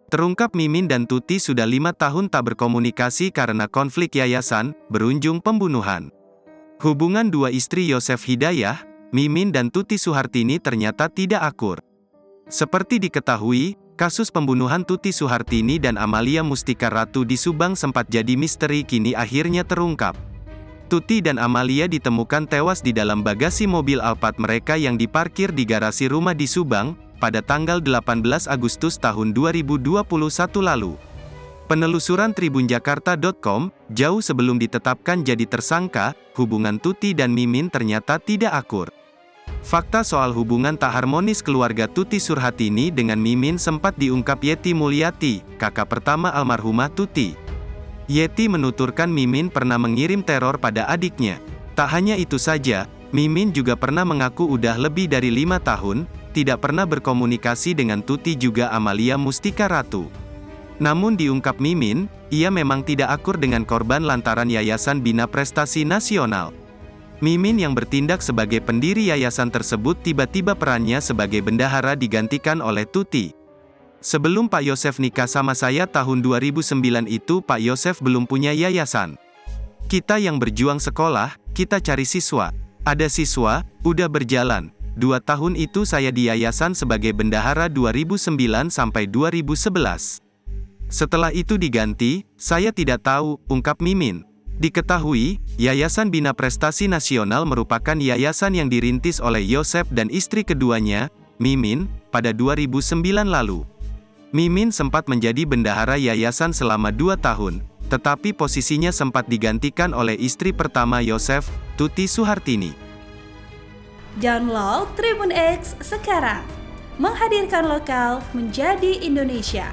Terungkap Mimin dan Tuti sudah 5 tahun tak berkomunikasi karena konflik yayasan, berujung pembunuhan. Hubungan dua istri Yosef Hidayah, Mimin dan Tuti Suhartini ternyata tidak akur. Seperti diketahui, kasus pembunuhan Tuti Suhartini dan Amalia Mustika Ratu di Subang sempat jadi misteri kini akhirnya terungkap. Tuti dan Amalia ditemukan tewas di dalam bagasi mobil Alphard mereka yang diparkir di garasi rumah di Subang, pada tanggal 18 Agustus tahun 2021 lalu. Penelusuran tribunjakarta.com, jauh sebelum ditetapkan jadi tersangka, hubungan Tuti dan Mimin ternyata tidak akur. Fakta soal hubungan tak harmonis keluarga Tuti Suhartini dengan Mimin sempat diungkap Yeti Mulyati, kakak pertama almarhumah Tuti. Yeti menuturkan Mimin pernah mengirim teror pada adiknya. Tak hanya itu saja, Mimin juga pernah mengaku udah lebih dari 5 tahun, tidak pernah berkomunikasi dengan Tuti juga Amalia Mustika Ratu. Namun diungkap Mimin, ia memang tidak akur dengan korban lantaran Yayasan Bina Prestasi Nasional. Mimin yang bertindak sebagai pendiri yayasan tersebut tiba-tiba perannya sebagai bendahara digantikan oleh Tuti. Sebelum Pak Yosef nikah sama saya tahun 2009 itu Pak Yosef belum punya yayasan. Kita yang berjuang sekolah, kita cari siswa. Ada siswa, udah berjalan. 2 tahun itu saya di yayasan sebagai bendahara 2009 sampai 2011. Setelah itu diganti, saya tidak tahu, ungkap Mimin. Diketahui, Yayasan Bina Prestasi Nasional merupakan yayasan yang dirintis oleh Yosef dan istri keduanya, Mimin, pada 2009 lalu. Mimin sempat menjadi bendahara yayasan selama 2 tahun, tetapi posisinya sempat digantikan oleh istri pertama Yosef, Tuti Suhartini. Download Tribun X sekarang, menghadirkan lokal menjadi Indonesia.